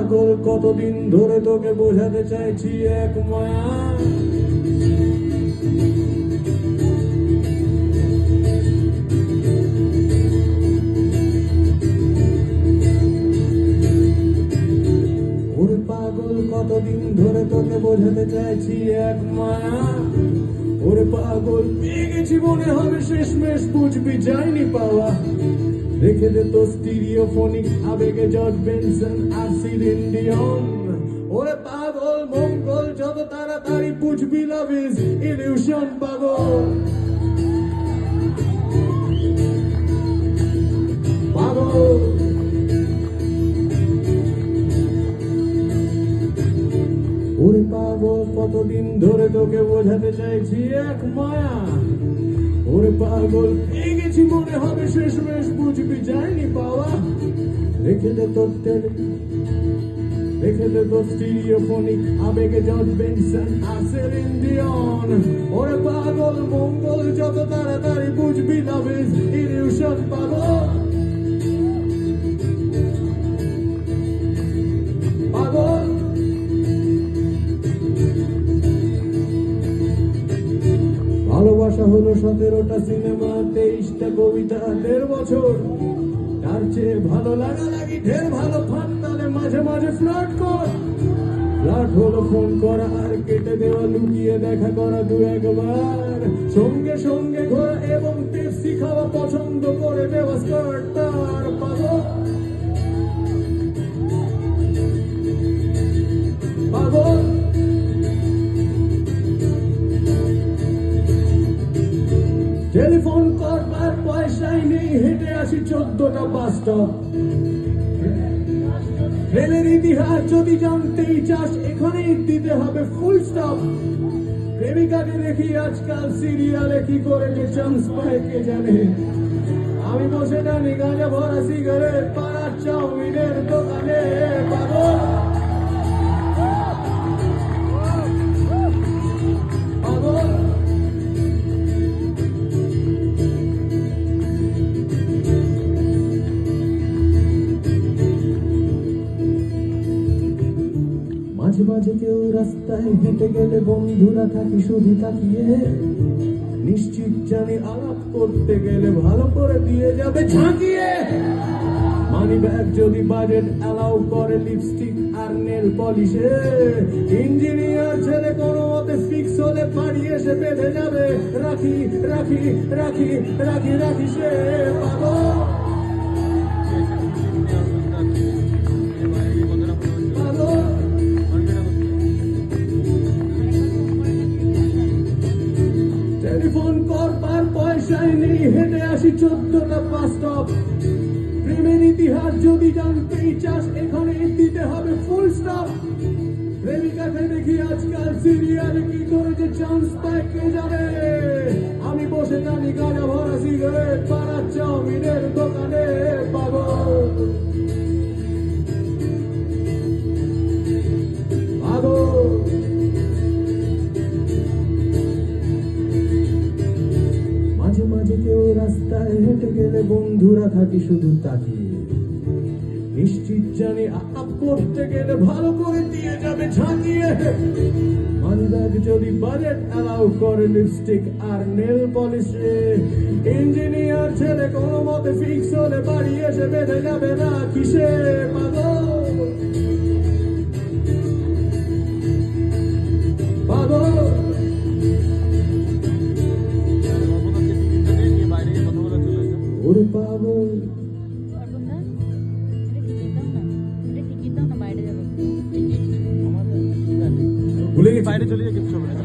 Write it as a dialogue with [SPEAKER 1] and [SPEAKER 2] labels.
[SPEAKER 1] পাগল কতদিন ধরে তোকে বোঝাতে চাইছি এক মায়া ওরে পাগল কতদিন ধরে তোকে বোঝাতে চাইছি এক মায়া ওরে পাগল পেয়ে গেছি মনে হবে শেষমেশ বুঝবি যায়নি পাওয়া রেখে দে তো স্টিরিওফোনিক আবেগে জর্জ বেনসন আর সিলিন ডিয়ন ওরে পাগল মঙ্গল যত তাড়াতাড়ি বুঝবি লাভ ইজ ইলিউশন পাগল পাগল ওরে পাগল কতদিন ধরে তোকে বোঝাতে চাইছি এক মায়া ওরে পাগল পেয়ে গেছি মনে হবে শেষমেশ বুঝবি যায়নি পাওয়া রেখে দে তো স্টিরিওফোনিক আবেগে জর্জ বেনসন আর সেলিন ডিয়ন ওরে পাগল মঙ্গল যত তাড়াতাড়ি বুঝবি লাভ ইজ ইলিউশন পাগল পাগল ভালোবাসা হলো 17টা সিনেমা 23টা কবিতা 1.5 বছর তার চেয়ে ভালো লাগি ঢের ভালো ফান তালে মাঝে মাঝে ফ্লার্ট কর ফ্লার্ট হলো ফোন করা আর কেটে দেওয়া লুকিয়ে দেখা করা 2-1 বার সঙ্গে সঙ্গে ঘোরা এবং পেপসি খাওয়া পছন্দ করে দেওয়া স্কার্ট তার পাগল পাগল টেলিফোন করবার পয়সাই নেই হেঁটে আসি 14টা বাস স্টপ ট্রেনের ইতিহাস যদি জানতেই চাস এখানেই দিতে হবে ফুল স্টপ প্রেমিকাকে দেখি আজকাল সিরিয়ালে কি করে যে চান্স পায় কে জানে আমি বসে জানি গাঁজা ভরা সিগারেট পাড়ার চাউমিনের দোকানে পাগল পাগল মাঝে মাঝে কেউ রাস্তায় হেঁটে গেলে বন্ধুরা থাকি শুধু তাকিয়ে নিশ্চিত জানি আলাপ করতে গেলে ভালো করে দিয়ে যাবে ঝাঁকিয়ে মানি ব্যাগ যদি বাজেট অ্যালাউ করে লিপস্টিক আর নেল পলিশে ইঞ্জিনিয়ার ছেলে কোনো মতে ফিক্স হলে পারি এসে বেঁধে যাবে রাখি রাখি রাখি রাখি রাখি সে পাগল টেলিফোন করবার পয়সাই নেই হেঁটে আসি 14টা বাস স্টপ প্রেমের ইতিহাস যদি জানতেই চাস এখানে দিতে হবে ফুল স্টপ প্রেমিকাকে দেখি আজকাল সিরিয়ালে কি করে যে চান্স পায় কে জানে আমি বসে জানি গাঁজা ভরা সিগারেট পাড়ার চাউমিনের দোকানে পাগল পাগল মাঝে মাঝে কেউ রাস্তায় হেঁটে গেলে বন্ধুরা থাকি শুধু তাকিয়ে নিশ্চিত জানি আলাপ করতে গেলে ভালো করে দিয়ে যাবে ঝাঁকিয়ে মানিব্যাগ যদি বাজেট অ্যালাউ করে লিপস্টিক আর নেল পলিশে ইঞ্জিনিয়ার ছেলে কোনো মতে ফিক্স হলে বাড়ি এসে বেঁধে যাবে না কিসে পাগল পাগল ওরে পাগল
[SPEAKER 2] ভুলে গেছি বাইরে চলে যাই কিছু হবে না